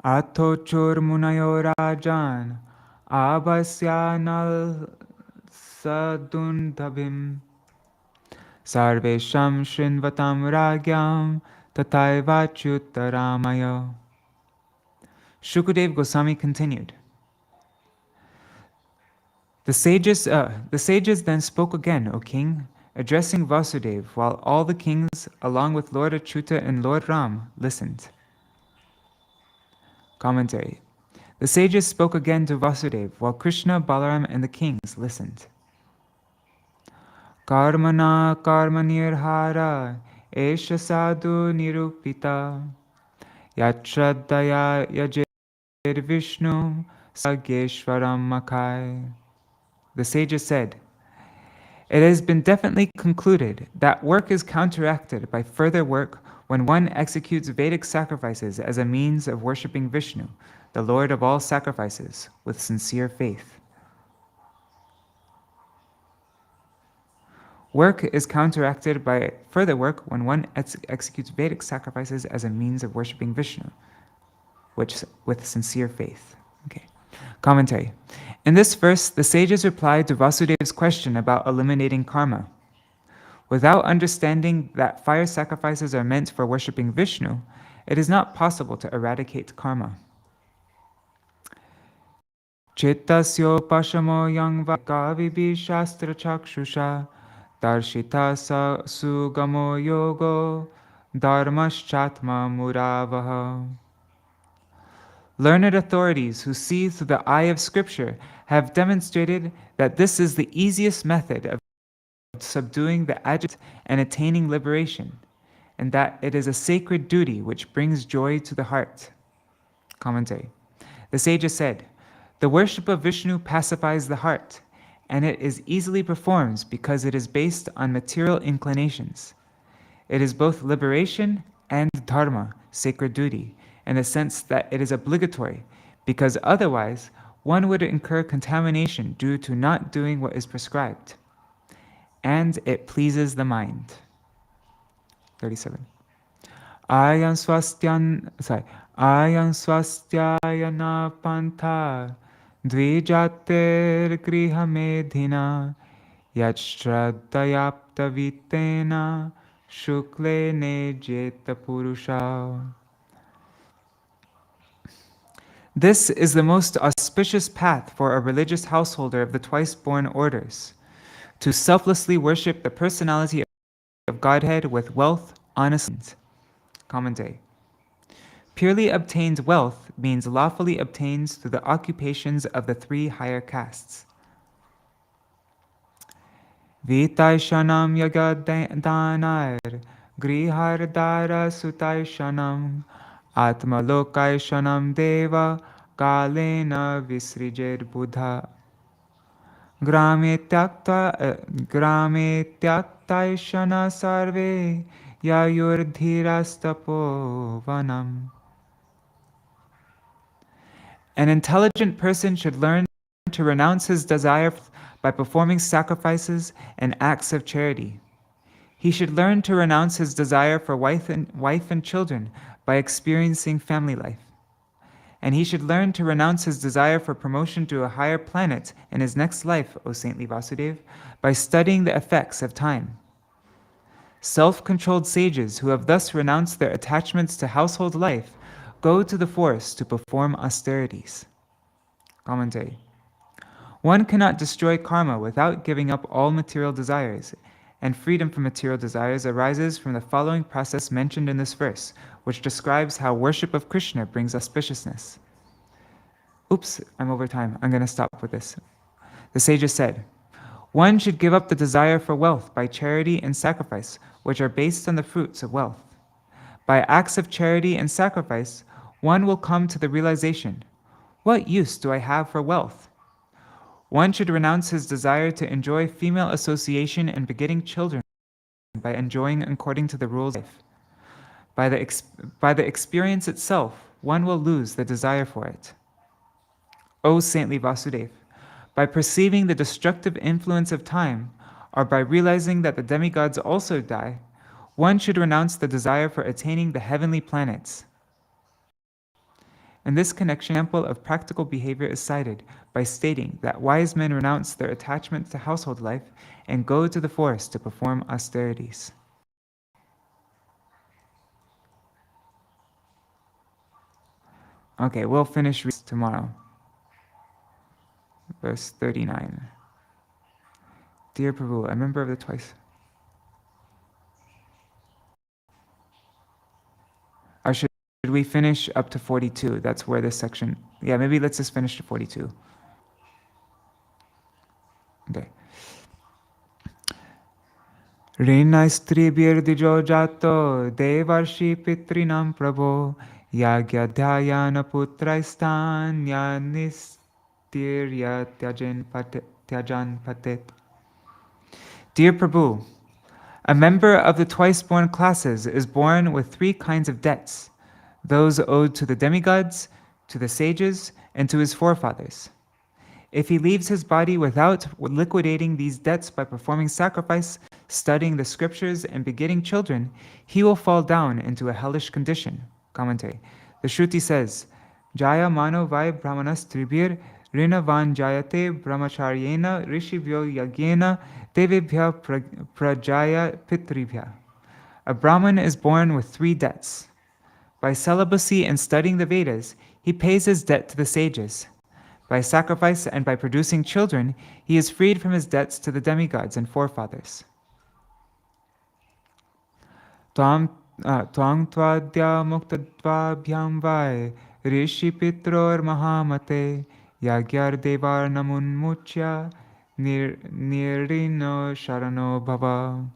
Ato chur munayo rajan abhasyanal sadundabhim sarvesham shrinvatam ragyam tataivachuttaramaya. Shukadeva Goswami continued. The sages then spoke again, O king, addressing Vasudeva, while all the kings, along with Lord Achyuta and Lord Ram, listened. Commentary. The sages spoke again to Vasudeva, while Krishna, Balaram, and the kings listened. Karmana karmanirhara esha sadhu nirupita yachradaya yajir vishnu sageshwaram makai. The sages said, it has been definitely concluded that work is counteracted by further work when one executes Vedic sacrifices as a means of worshipping Vishnu, the Lord of all sacrifices, with sincere faith. Work is counteracted by further work when one executes Vedic sacrifices as a means of worshipping Vishnu, which with sincere faith. Okay. Commentary. In this verse, the sages replied to Vasudeva's question about eliminating karma. Without understanding that fire sacrifices are meant for worshipping Vishnu, it is not possible to eradicate karma. Chittasyo pashamo yang vakavibi shastra chakshusha darshita sugamo yogo dharmaschatma muravaha. Learned authorities who see through the eye of scripture have demonstrated that this is the easiest method of subduing the agitated and attaining liberation, and that it is a sacred duty which brings joy to the heart. Commentary. The sages said, the worship of Vishnu pacifies the heart, and it is easily performed because it is based on material inclinations. It is both liberation and dharma, sacred duty, in the sense that it is obligatory, because otherwise one would incur contamination due to not doing what is prescribed. And it pleases the mind. 37. Ayam swastyayana pantha dvijater griha medhina yachradayapta vitena shukle nejeta purusha. This is the most auspicious path for a religious householder of the twice-born orders, to selflessly worship the personality of Godhead with wealth, honesty. Commentary. Purely obtained wealth means lawfully obtained through the occupations of the three higher castes. Vitaishanam yagadanar grihardara sutaishanam Atmalokaishanam deva kalena visrijer buddha grame tyaktaishana sarve yayurdhirastapo vanam. An intelligent person should learn to renounce his desire by performing sacrifices and acts of charity. He should learn to renounce his desire for wife and children by experiencing family life. And he should learn to renounce his desire for promotion to a higher planet in his next life, O saintly Vasudeva, by studying the effects of time. Self-controlled sages who have thus renounced their attachments to household life go to the forest to perform austerities. Commentary. One cannot destroy karma without giving up all material desires, and freedom from material desires arises from the following process mentioned in this verse, which describes how worship of Krishna brings auspiciousness. Oops, I'm over time. I'm going to stop with this. The sages said, One should give up the desire for wealth by charity and sacrifice, which are based on the fruits of wealth. By acts of charity and sacrifice, one will come to the realization, what use do I have for wealth? One should renounce his desire to enjoy female association and begetting children by enjoying according to the rules of life. By the experience itself, one will lose the desire for it. O saintly Vasudev, by perceiving the destructive influence of time, or by realizing that the demigods also die, one should renounce the desire for attaining the heavenly planets. In this connection, an example of practical behavior is cited by stating that wise men renounce their attachment to household life and go to the forest to perform austerities. Okay, we'll finish tomorrow. Verse 39. Dear Prabhu, a member of the twice. Or should we finish up to 42? That's where this section. Yeah, maybe let's just finish to 42. Okay. Rinaistribirdijo jato devarshi pitrinam prabho yagyadhyayana putraistan yanistirya tyajan patet. Dear Prabhu, a member of the twice-born classes is born with three kinds of debts, those owed to the demigods, to the sages, and to his forefathers. If he leaves his body without liquidating these debts by performing sacrifice, studying the scriptures, and begetting children, he will fall down into a hellish condition. Commentary. The Shruti says, Jaya mano vai brahmanas tribir rina van jayate brahmacharyena rishibhyo yagyena devebhya prajaya pitribhya. A Brahman is born with three debts. By celibacy and studying the Vedas, he pays his debt to the sages. By sacrifice and by producing children, he is freed from his debts to the demigods and forefathers. Twam twadya muktadvabhyam vai rishi pitror mahamate yagyar devar namun muchya nirino sharano bhava.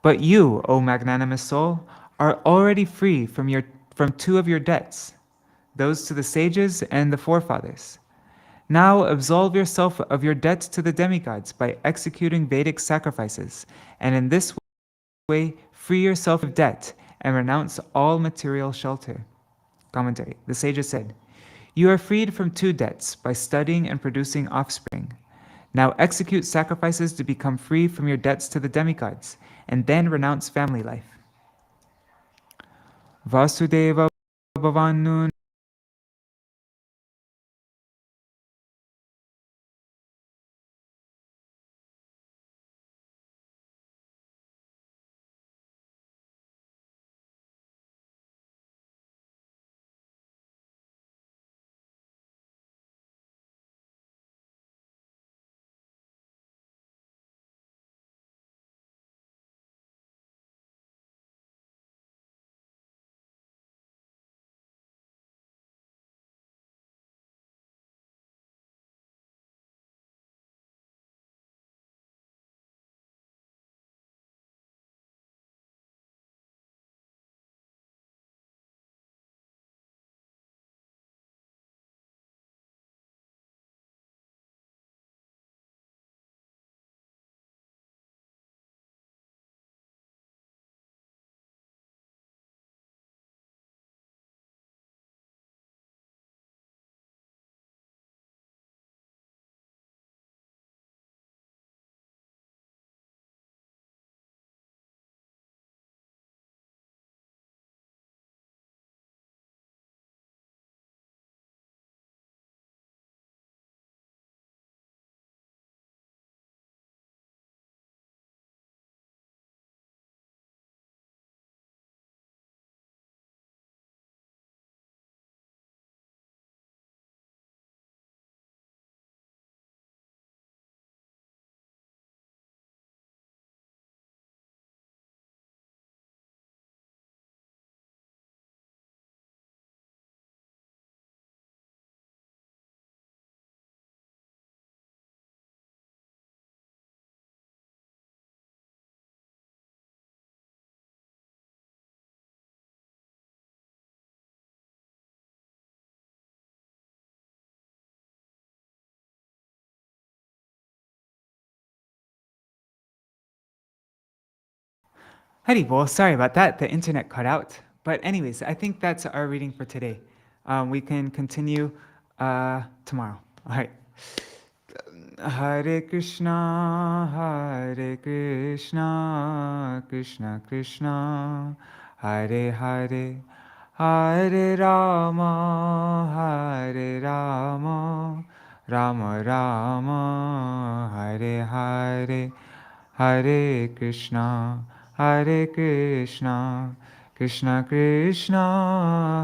But you, O magnanimous soul, are already free from two of your debts, those to the sages and the forefathers. Now absolve yourself of your debt to the demigods by executing Vedic sacrifices, and in this way free yourself of debt and renounce all material shelter. Commentary. The sages said, you are freed from two debts by studying and producing offspring. Now execute sacrifices to become free from your debts to the demigods, and then renounce family life. Vasudeva Bhavanun Hari bol, sorry about that. The internet cut out. But anyways, I think that's our reading for today. We can continue tomorrow. All right. Hare Krishna, Hare Krishna, Krishna Krishna, Hare Hare, Hare Rama, Hare Rama, Rama Rama, Hare Hare, Hare Krishna, Hare Krishna, Krishna Krishna,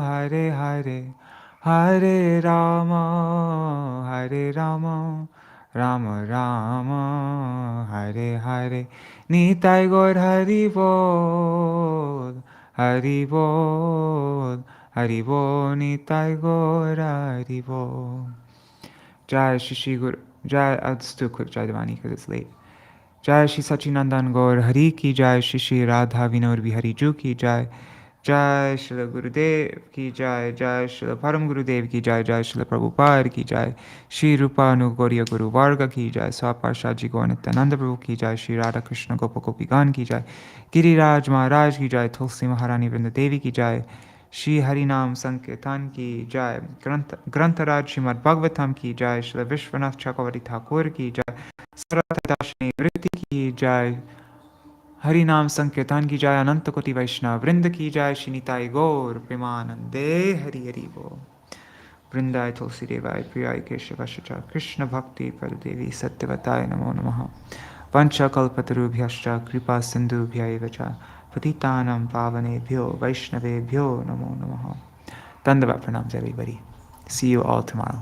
Hare Hare, Hare Rama, Hare Rama, Rama Rama, Hare Hare. Nitai Gaur Hari Bol, Hari Bol, Hari Bol, Nitai Gaur Hari Bol. Jai Shri Guru, Jai, I'll just do a quick Jai Devani because it's late. Jai Shri Sachinandan Gaur Hari ki Jai, Shri Shri Radha Vinod Bihari Ju ki Jai, Jai Shri Gurudev ki Jai, Jai Shri Param Gurudev ki Jai, Jai Shri Prabhupada ki Jai, Shri Rupa Anugauriya Guru Varga ki Jai, Swaparsha Ji Gaur Nityananda Prabhu ki Jai, Shri Radha Krishna Gopa Gopigan ki Jai, Giriraj Maharaj ki Jai, Tulsi Maharani Vrinda Devi ki Jai, Shri Harinam Sankirtan ki Jai, Grantaraj Śrīmad-Bhāgavatam ki Jai, Shri Viśvanātha Cakravartī Ṭhākura ki Jai, Sārārtha-darśinī की जय, हरि नाम संकीर्तन की जय, अनंत कोटि वैष्णव वृंद की जय, श्री निताई गौर प्रेमानंदे हरि हरि बोल। वृंदाय तुलसी देवाय प्रियाय केशवश्च कृष्ण भक्ति प्रदेवी सत्यवताय नमो नमः। वंशकल्पतरुभ्यश्च कृपा सिन्धुभ्यैव च पतितानां पावनेभ्यो वैष्णवेभ्यो नमो नमः। Dandava pranams everybody. See you all tomorrow.